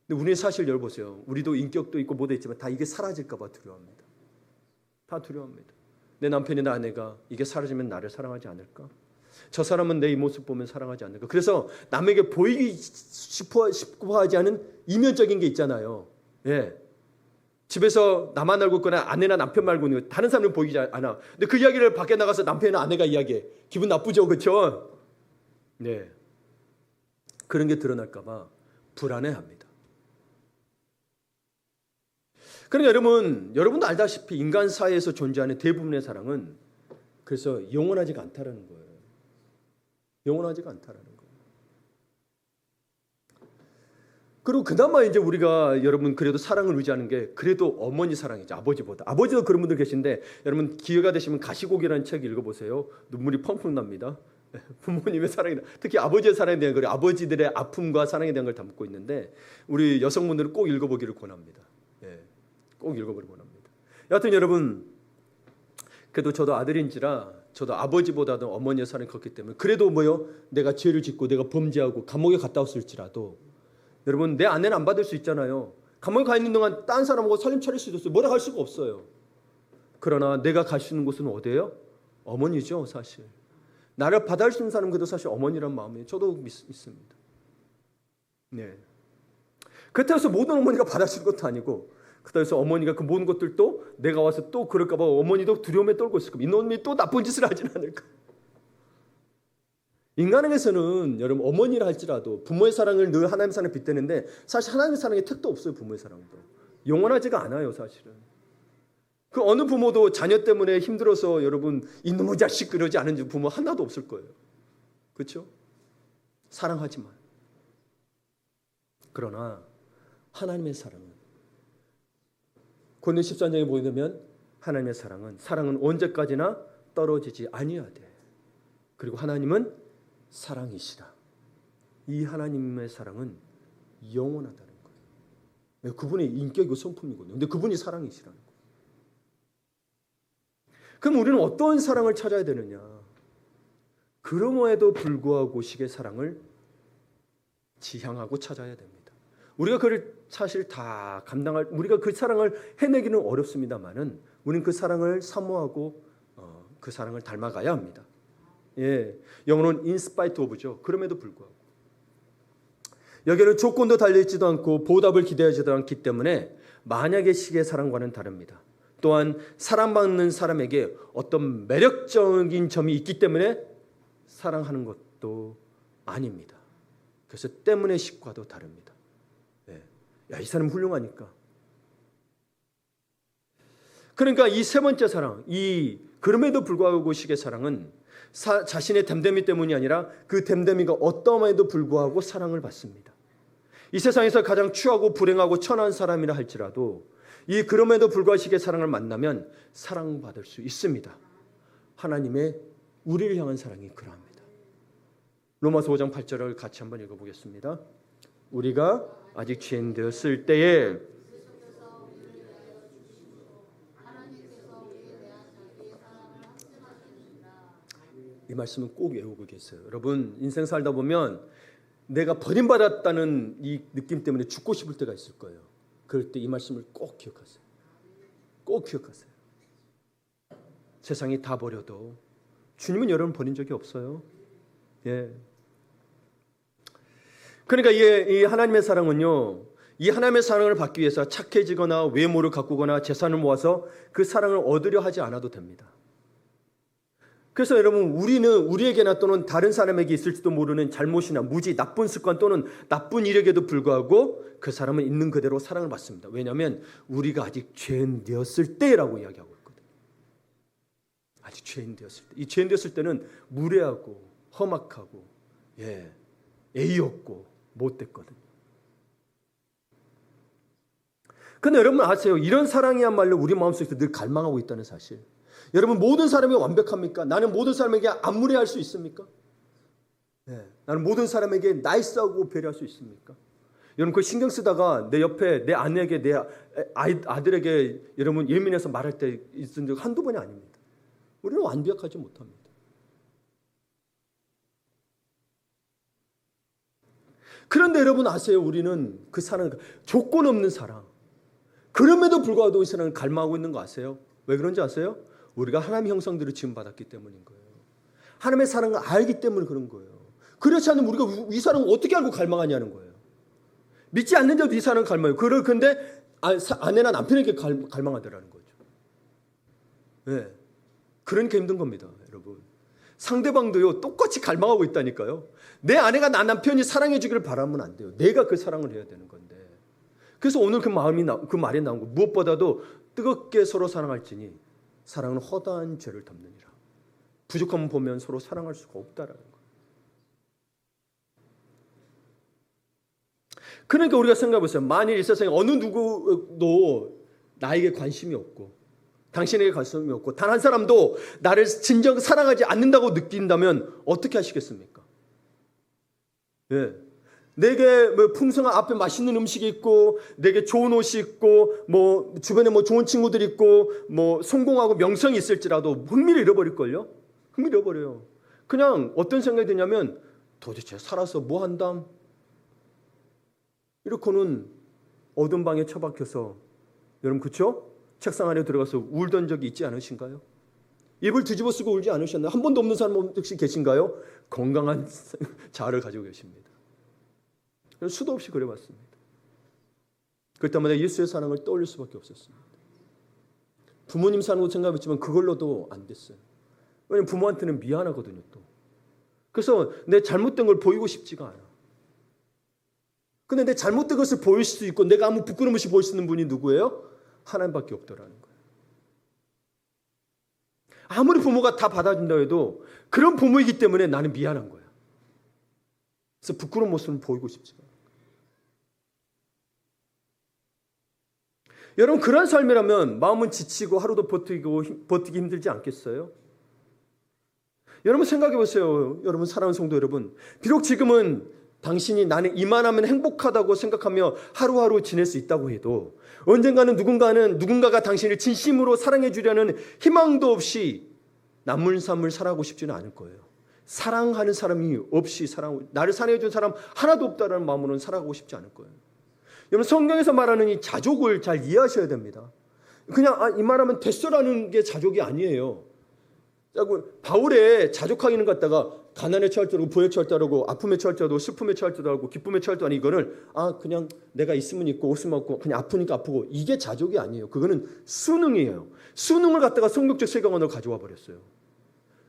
근데 우리는 사실 열보세요. 우리도 인격도 있고 뭐도 있지만 다 이게 사라질까 봐 두려워합니다. 다 두려워합니다. 내 남편이나 아내가 이게 사라지면 나를 사랑하지 않을까? 저 사람은 내 이 모습 보면 사랑하지 않을까? 그래서 남에게 보이기 싶어 하지 않은 이면적인 게 있잖아요. 예. 집에서 나만 알고 있거나 아내나 남편 말고 있는 거 다른 사람은 보이지 않아. 근데 그 이야기를 밖에 나가서 남편이나 아내가 이야기해. 기분 나쁘죠, 그렇죠? 네. 그런 게 드러날까 봐 불안해합니다. 그러니까 여러분도 알다시피 인간 사회에서 존재하는 대부분의 사랑은 그래서 영원하지가 않다라는 거예요. 영원하지가 않다라는 거예요. 그리고 그나마 이제 우리가 여러분 그래도 사랑을 의지하는 게 그래도 어머니 사랑이죠. 아버지보다. 아버지도 그런 분들 계신데 여러분 기회가 되시면 가시고기라는 책 읽어보세요. 눈물이 펑펑 납니다. 부모님의 사랑이다. 특히 아버지의 사랑에 대한 걸 아버지들의 아픔과 사랑에 대한 걸 담고 있는데 우리 여성분들은 꼭 읽어보기를 권합니다. 예, 꼭 읽어보기를 권합니다. 여하튼 여러분 그래도 저도 아들인지라 저도 아버지보다도 어머니의 사랑이 컸기 때문에 그래도 내가 죄를 짓고 내가 범죄하고 감옥에 갔다 왔을지라도 여러분 내 아내는 안 받을 수 있잖아요. 감옥에 가 있는 동안 딴 사람하고 살림 차릴 수도 없어요. 뭐라 할 수가 없어요. 그러나 내가 갈 수 있는 곳은 어디예요? 어머니죠, 사실. 나를 받아주는 사람 그래도 사실 어머니란 마음이에요. 저도 믿습니다. 네. 그렇다고 해서 모든 어머니가 받아주는 것도 아니고 그렇다고 해서 어머니가 그 모든 것들도 내가 와서 또 그럴까 봐 어머니도 두려움에 떨고 있을 겁니다. 이놈이 또 나쁜 짓을 하진 않을까. 인간에게서는 여러분 어머니라 할지라도 부모의 사랑을 늘 하나님의 사랑에 빗대는데 사실 하나님의 사랑에 택도 없어요. 부모의 사랑도. 영원하지가 않아요. 사실은. 그 어느 부모도 자녀 때문에 힘들어서 여러분 이놈의 자식 그러지 않은 부모 하나도 없을 거예요. 그렇죠? 사랑하지만. 그러나 하나님의 사랑은 고린도 13장에 보면 하나님의 사랑은 언제까지나 떨어지지 아니하되 그리고 하나님은 사랑이시라. 이 하나님의 사랑은 영원하다는 거예요. 그분의 인격이고 성품이거든요. 근데 그분이 사랑이시라는 거예요. 그럼 우리는 어떤 사랑을 찾아야 되느냐? 그럼에도 불구하고 식의 사랑을 지향하고 찾아야 됩니다. 우리가 그를 사실 다 우리가 그 사랑을 해내기는 어렵습니다만은 우리는 그 사랑을 사모하고 그 사랑을 닮아가야 합니다. 예, 영어로는 in spite of죠. 그럼에도 불구하고 여기는 조건도 달려있지도 않고 보답을 기대하지도 않기 때문에 만약의 식의 사랑과는 다릅니다. 또한 사랑받는 사람에게 어떤 매력적인 점이 있기 때문에 사랑하는 것도 아닙니다. 그래서 때문에 식과도 다릅니다. 예. 야, 이 사람 훌륭하니까. 그러니까 이 세 번째 사랑, 이 그럼에도 불구하고 식의 사랑은 자신의 댐댐이 때문이 아니라 그 댐댐이가 어떠함에도 불구하고 사랑을 받습니다. 이 세상에서 가장 추하고 불행하고 천한 사람이라 할지라도 이 그럼에도 불구하고 식의 사랑을 만나면 사랑받을 수 있습니다. 하나님의 우리를 향한 사랑이 그러합니다. 로마서 5장 8절을 같이 한번 읽어보겠습니다. 우리가 아직 죄인 되었을 때에 이 말씀은 꼭 외우고 계세요. 여러분 인생 살다 보면 내가 버림받았다는 이 느낌 때문에 죽고 싶을 때가 있을 거예요. 그럴 때 이 말씀을 꼭 기억하세요. 꼭 기억하세요. 세상이 다 버려도 주님은 여러분 버린 적이 없어요. 예. 그러니까 이 하나님의 사랑은요. 이 하나님의 사랑을 받기 위해서 착해지거나 외모를 가꾸거나 재산을 모아서 그 사랑을 얻으려 하지 않아도 됩니다. 그래서 여러분, 우리는 우리에게나 또는 다른 사람에게 있을지도 모르는 잘못이나 무지, 나쁜 습관 또는 나쁜 이력에도 불구하고 그 사람은 있는 그대로 사랑을 받습니다. 왜냐하면 우리가 아직 죄인 되었을 때라고 이야기하고 있거든요. 아직 죄인 되었을 때. 이 죄인 되었을 때는 무례하고 험악하고 예의 없고 못됐거든요. 근데 여러분 아세요? 이런 사랑이야말로 우리 마음속에서 늘 갈망하고 있다는 사실. 여러분, 모든 사람이 완벽합니까? 나는 모든 사람에게 안 무례할 수 있습니까? 나는 모든 사람에게 나이스하고 배려할 수 있습니까? 여러분, 그 신경 쓰다가 내 옆에 내 아내에게, 내 아들에게 여러분 예민해서 말할 때 있은 적 한두 번이 아닙니다. 우리는 완벽하지 못합니다. 그런데 여러분 아세요? 우리는 그 사랑, 조건 없는 사랑, 그럼에도 불구하고 이 사랑을 갈망하고 있는 거 아세요? 왜 그런지 아세요? 우리가 하나님의 형상대로 지음받았기 때문인 거예요. 하나님의 사랑을 알기 때문에 그런 거예요. 그렇지 않으면 우리가 이 사랑을 어떻게 알고 갈망하냐는 거예요. 믿지 않는 자도 이 사랑을 갈망해요. 근데 아내나 남편에게 갈망하더라는 거죠. 그러니까 힘든 겁니다, 여러분. 상대방도요, 똑같이 갈망하고 있다니까요. 내 아내가 나 남편이 사랑해 주기를 바라면 안 돼요. 내가 그 사랑을 해야 되는 건데. 그래서 오늘 그 말이 나온 거, 무엇보다도 뜨겁게 서로 사랑할지니 사랑은 허다한 죄를 덮느니라. 부족함을 보면 서로 사랑할 수가 없다라는 거예요. 그러니까 우리가 생각해 보세요. 만일 이 세상에 어느 누구도 나에게 관심이 없고 당신에게 관심이 없고 단 한 사람도 나를 진정 사랑하지 않는다고 느낀다면 어떻게 하시겠습니까? 내게 뭐 풍성한 앞에 맛있는 음식이 있고 내게 좋은 옷이 있고 뭐 주변에 뭐 좋은 친구들이 있고 뭐 성공하고 명성이 있을지라도 흥미를 잃어버릴걸요? 흥미를 잃어버려요. 그냥 어떤 생각이 드냐면 도대체 살아서 뭐 한담? 이렇게는 어두운 방에 처박혀서 여러분 그렇죠? 책상 안에 들어가서 울던 적이 있지 않으신가요? 입을 뒤집어 쓰고 울지 않으셨나요? 한 번도 없는 사람 혹시 계신가요? 건강한 자아를 가지고 계십니다. 수도 없이 그려봤습니다. 그럴 때마다 예수의 사랑을 떠올릴 수밖에 없었습니다. 부모님 사는 거 생각했지만 그걸로도 안 됐어요. 왜냐하면 부모한테는 미안하거든요. 또 그래서 내 잘못된 걸 보이고 싶지가 않아. 근데 내 잘못된 것을 보일 수 있고 내가 아무 부끄러움 없이 보일 수 있는 분이 누구예요? 하나님밖에 없더라는 거예요. 아무리 부모가 다 받아준다 해도 그런 부모이기 때문에 나는 미안한 거야. 그래서 부끄러운 모습을 보이고 싶지가 않아요. 여러분, 그런 삶이라면 마음은 지치고 하루도 버티기 힘들지 않겠어요? 여러분 생각해 보세요. 여러분 사랑하는 성도 여러분, 비록 지금은 당신이 나는 이만하면 행복하다고 생각하며 하루하루 지낼 수 있다고 해도 언젠가는 누군가가 당신을 진심으로 사랑해 주려는 희망도 없이 남은 삶을 살아가고 싶지는 않을 거예요. 사랑하는 사람이 없이 나를 사랑해 준 사람 하나도 없다라는 마음으로는 살아가고 싶지 않을 거예요. 여러분 성경에서 말하는 이 자족을 잘 이해하셔야 됩니다. 그냥 이만하면 됐어라는 게 자족이 아니에요. 바울의 자족하기는 갖다가 가난에 처할 줄 알고 부에 처할 줄 알고 아픔에 처할 줄 알고 슬픔에 처할 줄 알고 기쁨에 처할 줄 아니 이거를 그냥 내가 있으면 있고 없으면 없고 그냥 아프니까 아프고 이게 자족이 아니에요. 그거는 수능이에요. 수능을 갖다가 성격적 세계관으로 가져와 버렸어요.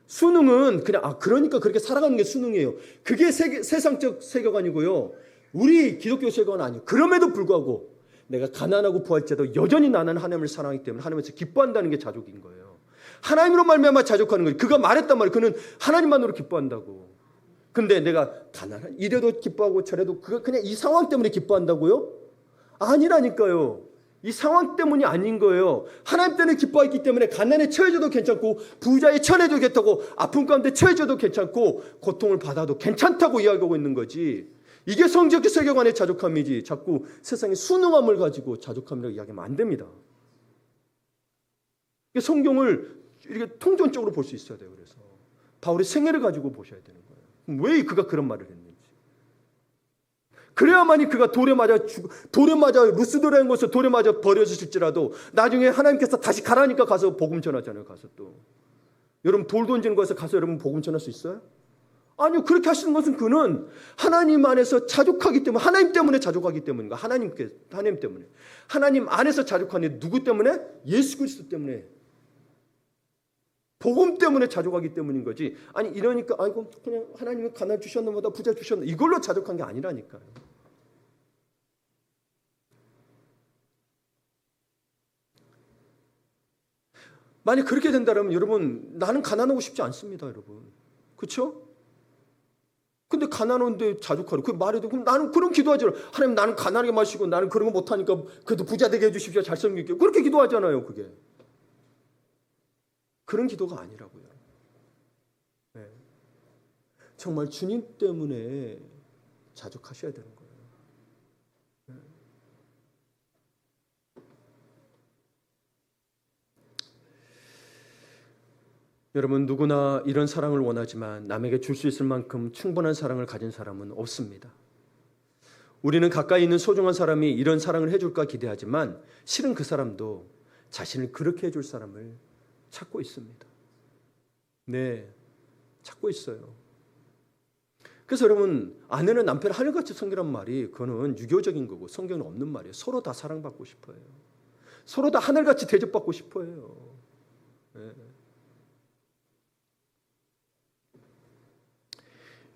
수능은 그냥 그러니까 그렇게 살아가는 게 수능이에요. 그게 세상적 세계관이고요. 우리 기독교 세계관은 아니에요. 그럼에도 불구하고 내가 가난하고 부할지라도 여전히 나는 하나님을 사랑하기 때문에 하나님에서 기뻐한다는 게 자족인 거예요. 하나님으로 말미암아 자족하는 거예요. 그가 말했단 말이에요. 그는 하나님만으로 기뻐한다고. 근데 내가 이래도 기뻐하고 저래도 그냥 이 상황 때문에 기뻐한다고요? 아니라니까요. 이 상황 때문이 아닌 거예요. 하나님 때문에 기뻐했기 때문에 가난에 처해져도 괜찮고 부자에 처해져도 괜찮고 아픔 가운데 처해져도 괜찮고 고통을 받아도 괜찮다고 이야기하고 있는 거지. 이게 성적인 세계관의 자족함이지 자꾸 세상의 순응함을 가지고 자족함이라고 이야기하면 안 됩니다. 성경을 이렇게 통전적으로 볼 수 있어야 돼요. 그래서 바울의 생애를 가지고 보셔야 되는 거예요. 왜 그가 그런 말을 했는지. 그래야만이 그가 돌에 맞아 루스드라는 곳에서 돌에 맞아 버려지실지라도 나중에 하나님께서 다시 가라니까 가서 복음 전하잖아요. 가서 또 여러분 돌 던지는 곳에서 가서 여러분 복음 전할 수 있어요? 아니요. 그렇게 하시는 것은 그는 하나님 안에서 자족하기 때문에 하나님 때문에 자족하기 때문인가? 하나님 때문에 하나님 안에서 자족하는 누구 때문에? 예수 그리스도 때문에. 복음 때문에 자족하기 때문인 거지. 아니 이러니까 아이고 그냥 하나님은 가난 주셨나 보다 부자 주셨나 이걸로 자족한 게 아니라니까요. 만약 그렇게 된다면 여러분 나는 가난하고 싶지 않습니다, 여러분. 그렇죠? 근데 가난한데 자족하려 그 말해도 그럼 나는 그런 기도하지 하나님 나는 가난하게 마시고 나는 그런 거 못하니까 그래도 부자 되게 해주십시오 잘생기게 그렇게 기도하잖아요. 그게 그런 기도가 아니라고요. 네. 정말 주님 때문에 자족하셔야 되는 거예요. 네. 여러분 누구나 이런 사랑을 원하지만 남에게 줄 수 있을 만큼 충분한 사랑을 가진 사람은 없습니다. 우리는 가까이 있는 소중한 사람이 이런 사랑을 해줄까 기대하지만 실은 그 사람도 자신을 그렇게 해줄 사람을 찾고 있습니다. 네, 찾고 있어요. 그래서 여러분 아내는 남편을 하늘같이 섬기란 말이 그거는 유교적인 거고 성경에 없는 말이에요. 서로 다 사랑받고 싶어요. 서로 다 하늘같이 대접받고 싶어요. 네.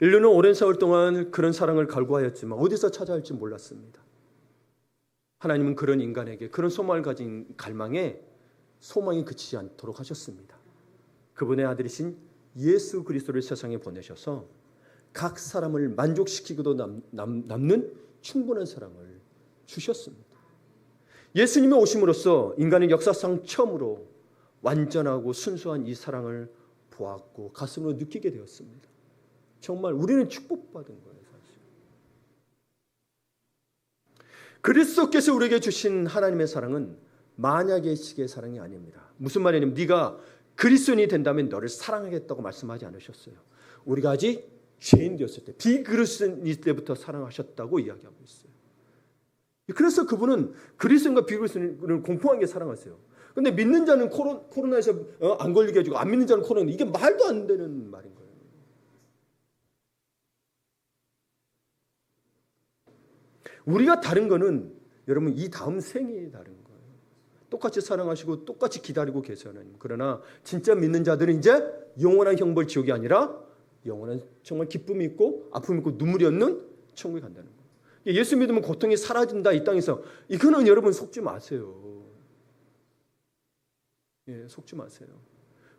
인류는 오랜 세월 동안 그런 사랑을 갈구하였지만 어디서 찾아야 할지 몰랐습니다. 하나님은 그런 인간에게 그런 소망을 가진 갈망에 소망이 그치지 않도록 하셨습니다. 그분의 아들이신 예수 그리스도를 세상에 보내셔서 각 사람을 만족시키고도 남는 충분한 사랑을 주셨습니다. 예수님이 오심으로써 인간은 역사상 처음으로 완전하고 순수한 이 사랑을 보았고 가슴으로 느끼게 되었습니다. 정말 우리는 축복받은 거예요. 사실. 그리스도께서 우리에게 주신 하나님의 사랑은 만약의 식의 사랑이 아닙니다. 무슨 말이냐면 네가 그리스도인이 된다면 너를 사랑하겠다고 말씀하지 않으셨어요. 우리가 아직 죄인 되었을 때 비그리스도인일 때부터 사랑하셨다고 이야기하고 있어요. 그래서 그분은 그리스도인과 비그리스도인을 공평하게 사랑하세요. 그런데 믿는 자는 코로나에서 안 걸리게 해주고 안 믿는 자는 코로나 이게 말도 안 되는 말인 거예요. 우리가 다른 거는 여러분 이 다음 생이 다른 거예요. 똑같이 사랑하시고 똑같이 기다리고 계세요. 하나님. 그러나 진짜 믿는 자들은 이제 영원한 형벌 지옥이 아니라 영원한 정말 기쁨이 있고 아픔이 있고 눈물이 없는 천국에 간다는 거예요. 예수 믿으면 고통이 사라진다 이 땅에서 이거는 여러분 속지 마세요. 예, 속지 마세요.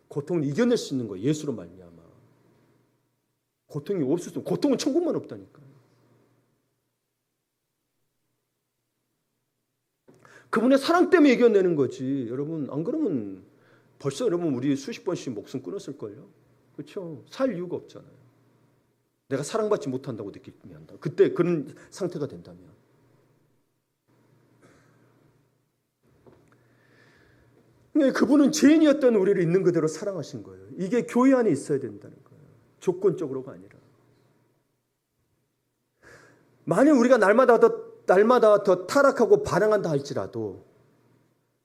고통을 이겨낼 수 있는 거예요. 예수로 말미암아. 고통이 없을 수 고통은 천국만 없다니까요. 그분의 사랑 때문에 이겨내는 거지. 여러분 안 그러면 벌써 여러분 우리 수십 번씩 목숨 끊었을걸요. 그렇죠? 살 이유가 없잖아요. 내가 사랑받지 못한다고 느끼면 그때 그런 상태가 된다면. 그분은 죄인이었던 우리를 있는 그대로 사랑하신 거예요. 이게 교회 안에 있어야 된다는 거예요. 조건적으로가 아니라. 만약 우리가 날마다 더 타락하고 반항한다 할지라도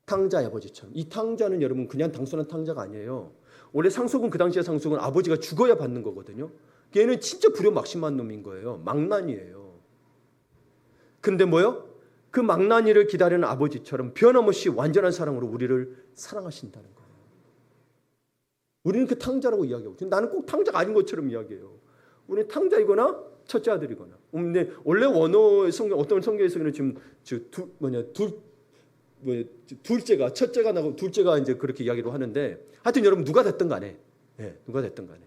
탕자의 아버지처럼 이 탕자는 여러분 그냥 단순한 탕자가 아니에요. 원래 상속은 그 당시의 상속은 아버지가 죽어야 받는 거거든요. 걔는 진짜 불효막심한 놈인 거예요. 망나니예요. 근데 뭐요? 그 망나니를 기다리는 아버지처럼 변함없이 완전한 사랑으로 우리를 사랑하신다는 거예요. 우리는 그 탕자라고 이야기하고 나는 꼭 탕자가 아닌 것처럼 이야기해요. 우리는 탕자이거나 첫째 아들이거나. 근데 원래 원어 성경 어떤 성경에서는 지금 둘째가 첫째가 나고 둘째가 이제 그렇게 이야기를 하는데 하여튼 여러분 누가 됐든 간에 누가 됐든 간에.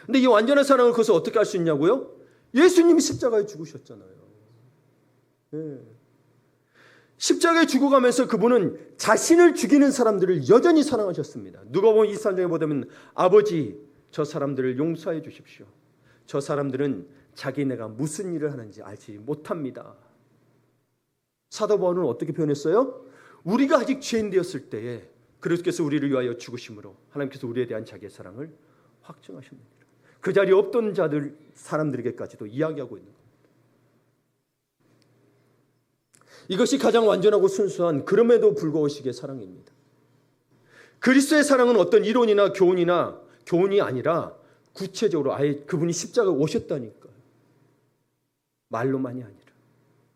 근데 이 완전한 사랑을 그것을 어떻게 할 수 있냐고요? 예수님이 십자가에 죽으셨잖아요. 십자가에 죽어가면서 그분은 자신을 죽이는 사람들을 여전히 사랑하셨습니다. 누가복음 23장에 보면 아버지 저 사람들을 용서해 주십시오. 저 사람들은 자기네가 무슨 일을 하는지 알지 못합니다. 사도 바울은 어떻게 표현했어요? 우리가 아직 죄인 되었을 때에 그리스도께서 우리를 위하여 죽으심으로 하나님께서 우리에 대한 자기의 사랑을 확증하십니다. 그 자리에 없던 자들 사람들에게까지도 이야기하고 있는 겁니다. 이것이 가장 완전하고 순수한 그럼에도 불구하시기의 사랑입니다. 그리스도의 사랑은 어떤 이론이나 교훈이 아니라 구체적으로 아예 그분이 십자가에 오셨다니까요. 말로만이 아니라.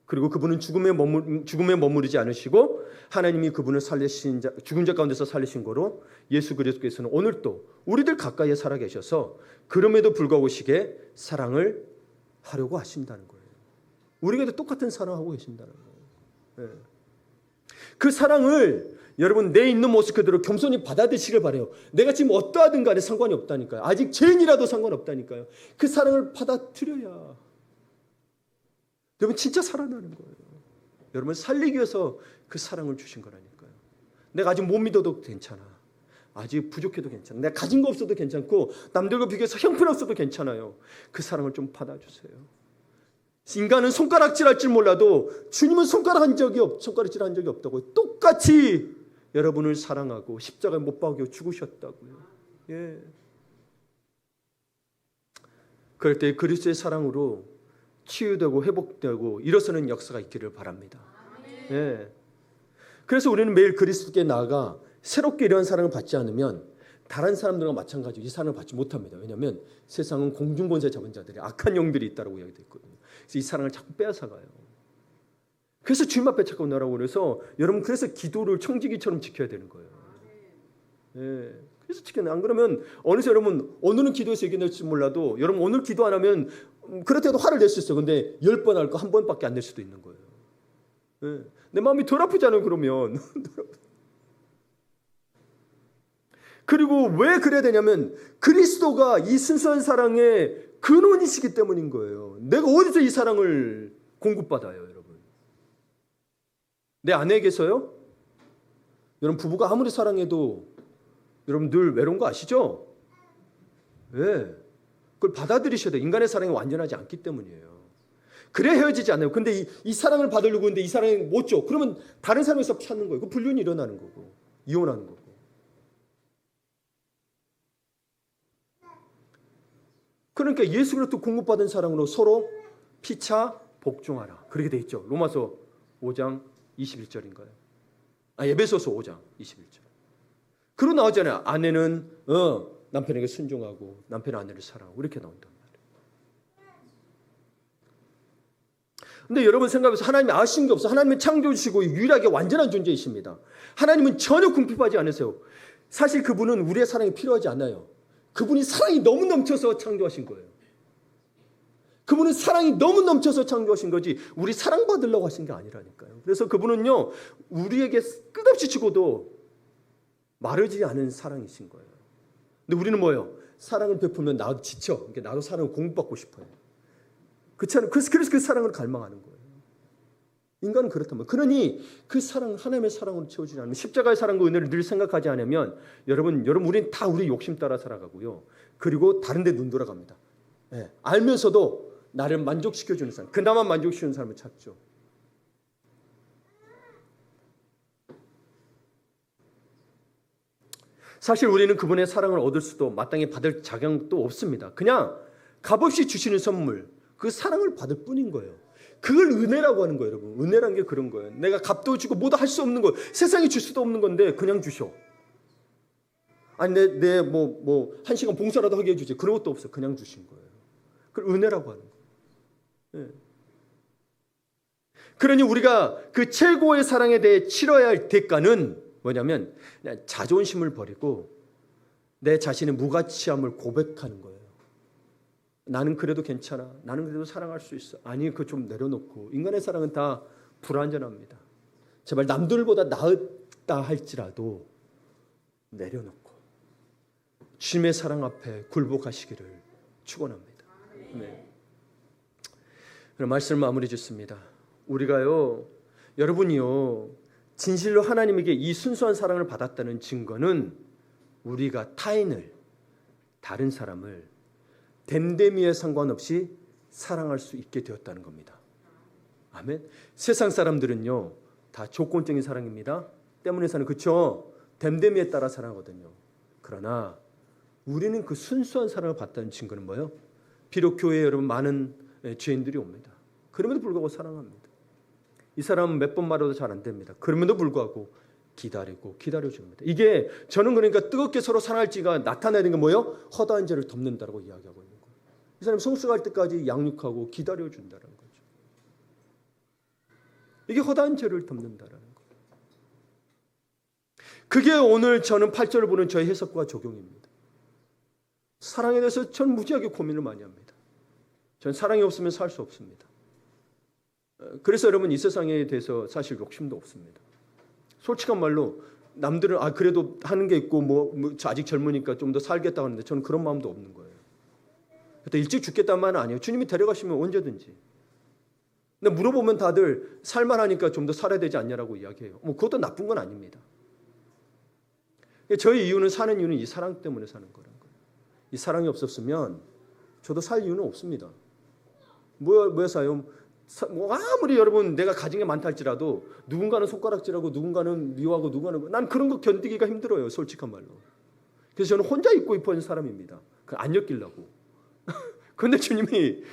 그리고 그분은 죽음에 머무르지 않으시고 하나님이 그분을 살리신 자, 죽은 자 가운데서 살리신 거로 예수 그리스도께서는 오늘도 우리들 가까이에 살아계셔서 그럼에도 불구하고 시게 사랑을 하려고 하신다는 거예요. 우리에게도 똑같은 사랑하고 계신다는 거예요. 네. 그 사랑을 여러분 내 있는 모습 그대로 겸손히 받아들이시길 바라요. 내가 지금 어떠하든 간에 상관이 없다니까요. 아직 죄인이라도 상관없다니까요. 그 사랑을 받아들여야 여러분 진짜 살아나는 거예요. 여러분 살리기 위해서 그 사랑을 주신 거라니까요. 내가 아직 못 믿어도 괜찮아. 아직 부족해도 괜찮아. 내가 가진 거 없어도 괜찮고 남들과 비교해서 형편없어도 괜찮아요. 그 사랑을 좀 받아주세요. 인간은 손가락질할 줄 몰라도 주님은 손가락질한 적이 없다고요. 똑같이 여러분을 사랑하고 십자가에 못 박여 죽으셨다고요. 예. 그럴 때 그리스도의 사랑으로 치유되고 회복되고 일어서는 역사가 있기를 바랍니다. 예. 그래서 우리는 매일 그리스도께 나아가 새롭게 이러한 사랑을 받지 않으면 다른 사람들과 마찬가지로 이 사랑을 받지 못합니다. 왜냐하면 세상은 공중권세 잡은 자들이 악한 영들이 있다고 이야기되어 있거든요. 그래서 이 사랑을 자꾸 빼앗아가요. 그래서 주님 앞에 자꾸 나라고 그래서 여러분 그래서 기도를 청지기처럼 지켜야 되는 거예요. 예. 그래서 지켜야 안 그러면 어느새 여러분 오늘은 기도에서 이겨낼지 몰라도 여러분 오늘 기도 안 하면 그렇다고 화를 낼 수 있어요. 근데 10번 할 거 한 번밖에 안 낼 수도 있는 거예요. 예. 내 마음이 덜 아프잖아요. 그러면 그리고 왜 그래야 되냐면 그리스도가 이 순수한 사랑의 근원이시기 때문인 거예요. 내가 어디서 이 사랑을 공급받아요, 여러분? 내 아내에게서요? 여러분 부부가 아무리 사랑해도 여러분 늘 외로운 거 아시죠? 네. 그걸 받아들이셔야 돼요. 인간의 사랑이 완전하지 않기 때문이에요. 그래 헤어지지 않아요. 근데 이 사랑을 받으려고 하는데 이 사랑이 못 줘. 그러면 다른 사람에서 찾는 거예요. 그 불륜이 일어나는 거고 이혼하는 거고. 그러니까 예수 그리스도 공급받은 사랑으로 서로 피차 복종하라. 그렇게 돼 있죠. 로마서 5장 21절인가요? 에베소서 5장 21절. 그러고 나오잖아요. 아내는 남편에게 순종하고 남편은 아내를 사랑하고 이렇게 나온단 말이에요. 근데 여러분 생각해서 하나님이 아신 게 없어. 하나님은 창조주시고 유일하게 완전한 존재이십니다. 하나님은 전혀 궁핍하지 않으세요. 사실 그분은 우리의 사랑이 필요하지 않아요. 그분이 사랑이 너무 넘쳐서 창조하신 거예요. 그분은 사랑이 너무 넘쳐서 창조하신 거지 우리 사랑받으려고 하신 게 아니라니까요. 그래서 그분은요 우리에게 끝없이 주고도 마르지 않은 사랑이신 거예요. 근데 우리는 뭐예요? 사랑을 베풀면 나도 지쳐. 그러니까 나도 사랑을 공급받고 싶어요. 그렇잖아요. 그래서 그 사랑을 갈망하는 거예요. 인간은 그렇단 말이에요. 그러니 그 사랑 하나님의 사랑으로 채워지지 않으면 십자가의 사랑과 은혜를 늘 생각하지 않으면 여러분 우리는 다 우리 욕심 따라 살아가고요. 그리고 다른 데 눈 돌아갑니다. 네. 알면서도 나를 만족시켜주는 사람, 그나마 만족시키는 사람을 찾죠. 사실 우리는 그분의 사랑을 얻을 수도 마땅히 받을 자격도 없습니다. 그냥 값없이 주시는 선물, 그 사랑을 받을 뿐인 거예요. 그걸 은혜라고 하는 거예요, 여러분. 은혜란 게 그런 거예요. 내가 값도 주고 뭐도 할 수 없는 거, 세상이 줄 수도 없는 건데 그냥 주셔. 아니 내 뭐 한 시간 봉사라도 하게 해주지. 그런 것도 없어. 그냥 주신 거예요. 그걸 은혜라고 하는 거예요. 네. 그러니 우리가 그 최고의 사랑에 대해 치러야 할 대가는 뭐냐면 그냥 자존심을 버리고 내 자신의 무가치함을 고백하는 거예요. 나는 그래도 괜찮아. 나는 그래도 사랑할 수 있어. 아니 그거 좀 내려놓고 인간의 사랑은 다 불완전합니다. 제발 남들보다 나았다 할지라도 내려놓고 주님의 사랑 앞에 굴복하시기를 축원합니다. 네. 그럼 말씀을 마무리 짓습니다. 우리가요 여러분이요 진실로 하나님에게 이 순수한 사랑을 받았다는 증거는 우리가 타인을 다른 사람을 댐댐이에 상관없이 사랑할 수 있게 되었다는 겁니다. 아멘. 세상 사람들은요 다 조건적인 사랑입니다. 때문에 사는 그렇죠. 댐댐이에 따라 사랑하거든요. 그러나 우리는 그 순수한 사랑을 받다는 증거는 뭐예요? 비록 교회에 여러분 많은 죄인들이 옵니다. 그럼에도 불구하고 사랑합니다. 이 사람은 몇 번 말해도 잘 안 됩니다. 그럼에도 불구하고 기다리고 기다려줍니다. 이게 저는 그러니까 뜨겁게 서로 사랑할지가 나타내는 게 뭐예요? 허다한 죄를 덮는다고 이야기하고 있는 거예요. 이 사람이 성숙할 때까지 양육하고 기다려준다는 거죠. 이게 허다한 죄를 덮는다라는 거예요. 그게 오늘 저는 8절을 보는 저의 해석과 적용입니다. 사랑에 대해서 전 무지하게 고민을 많이 합니다. 전 사랑이 없으면 살 수 없습니다. 그래서 여러분 이 세상에 대해서 사실 욕심도 없습니다. 솔직한 말로 남들은 그래도 하는 게 있고 뭐 아직 젊으니까 좀 더 살겠다 하는데 저는 그런 마음도 없는 거예요. 그때 일찍 죽겠다는 말은 아니에요. 주님이 데려가시면 언제든지. 근데 물어보면 다들 살만하니까 좀 더 살아야 되지 않냐라고 이야기해요. 뭐 그것도 나쁜 건 아닙니다. 저희 이유는 사는 이유는 이 사랑 때문에 사는 거라는 거예요. 이 사랑이 없었으면 저도 살 이유는 없습니다. 뭐야 사요? 뭐 아무리 여러분 내가 가진 게 많다 할지라도 누군가는 손가락질하고 누군가는 미워하고 누군가는 난 그런 거 견디기가 힘들어요. 솔직한 말로. 그래서 저는 혼자 있고 싶어하는 사람입니다. 안 엮이려고. 그런데 주님이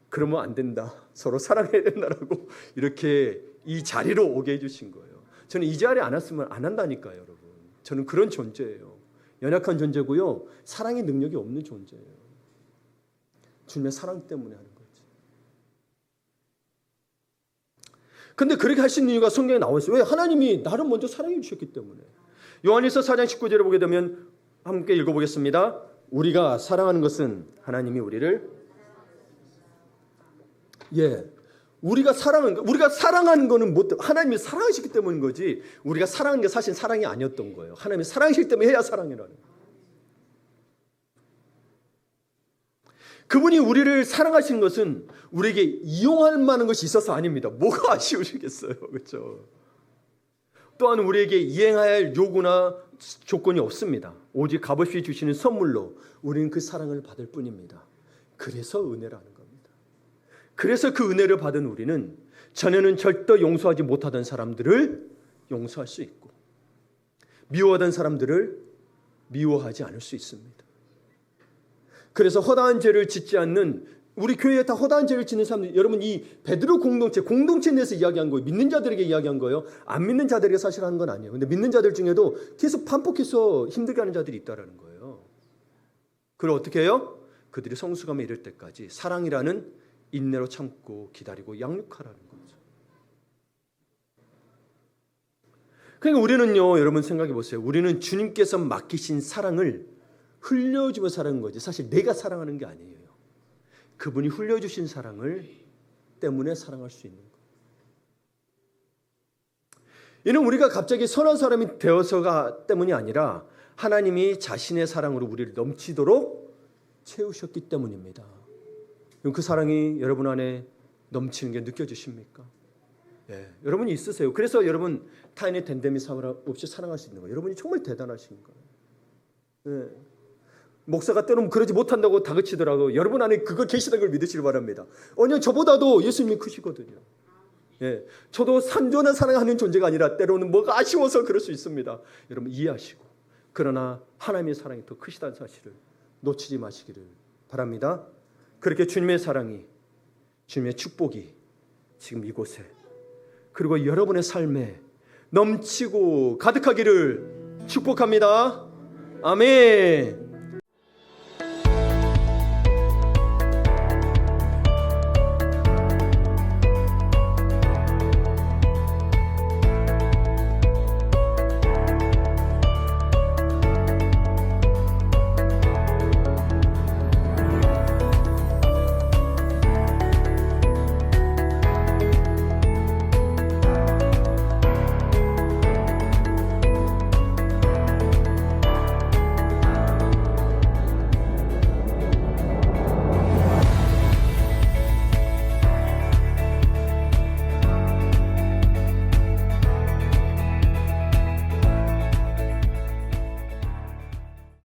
그러면 안 된다. 서로 사랑해야 된다라고 이렇게 이 자리로 오게 해주신 거예요. 저는 이 자리에 안 왔으면 안 한다니까요. 여러분. 저는 그런 존재예요. 연약한 존재고요. 사랑의 능력이 없는 존재예요. 주님의 사랑 때문에 하는 거지. 근데 그렇게 할 수 있는 이유가 성경에 나와 있어요. 왜? 하나님이 나를 먼저 사랑해 주셨기 때문에. 요한일서 4장 19절에 보게 되면 함께 읽어보겠습니다. 우리가 사랑하는 것은 하나님이 우리를 우리가 사랑하는 거는 뭐 하나님이 사랑하시기 때문인 거지. 우리가 사랑하는 게 사실 사랑이 아니었던 거예요. 하나님이 사랑하시기 때문에 해야 사랑이라는 거예요. 그분이 우리를 사랑하시는 것은 우리에게 이용할 만한 것이 있어서 아닙니다. 뭐가 아쉬우시겠어요. 그렇죠? 또한 우리에게 이행해야 할 요구나 조건이 없습니다. 오직 값없이 주시는 선물로 우리는 그 사랑을 받을 뿐입니다. 그래서 은혜라는 겁니다. 그래서 그 은혜를 받은 우리는 전에는 절대 용서하지 못하던 사람들을 용서할 수 있고 미워하던 사람들을 미워하지 않을 수 있습니다. 그래서 허다한 죄를 짓지 않는 우리 교회에 다 허다한 죄를 짓는 사람들, 여러분 이 베드로 공동체에 대해서 이야기한 거예요. 믿는 자들에게 이야기한 거예요. 안 믿는 자들에게 사실 하는 건 아니에요. 근데 믿는 자들 중에도 계속 반복해서 힘들게 하는 자들이 있다라는 거예요. 그걸 어떻게 해요? 그들이 성숙함에 이를 때까지 사랑이라는 인내로 참고 기다리고 양육하라는 거죠. 그러니까 우리는요, 여러분 생각해 보세요. 우리는 주님께서 맡기신 사랑을 흘려주며 사랑하는 거지. 사실 내가 사랑하는 게 아니에요. 그분이 흘려주신 사랑을 때문에 사랑할 수 있는 거예요. 이는 우리가 갑자기 선한 사람이 되어서가 때문이 아니라 하나님이 자신의 사랑으로 우리를 넘치도록 채우셨기 때문입니다. 그 사랑이 여러분 안에 넘치는 게 느껴지십니까? 여러분이 있으세요. 그래서 여러분 타인의 댐댐이 없이 사랑할 수 있는 거예요. 여러분이 정말 대단하신 거예요. 목사가 때로는 그러지 못한다고 다그치더라도 여러분 안에 그거 계시다는 걸 믿으시길 바랍니다. 아니요, 저보다도 예수님이 크시거든요. 저도 산전한 사랑하는 존재가 아니라 때로는 뭐가 아쉬워서 그럴 수 있습니다. 여러분 이해하시고 그러나 하나님의 사랑이 더 크시다는 사실을 놓치지 마시기를 바랍니다. 그렇게 주님의 사랑이, 주님의 축복이 지금 이곳에 그리고 여러분의 삶에 넘치고 가득하기를 축복합니다. 아멘.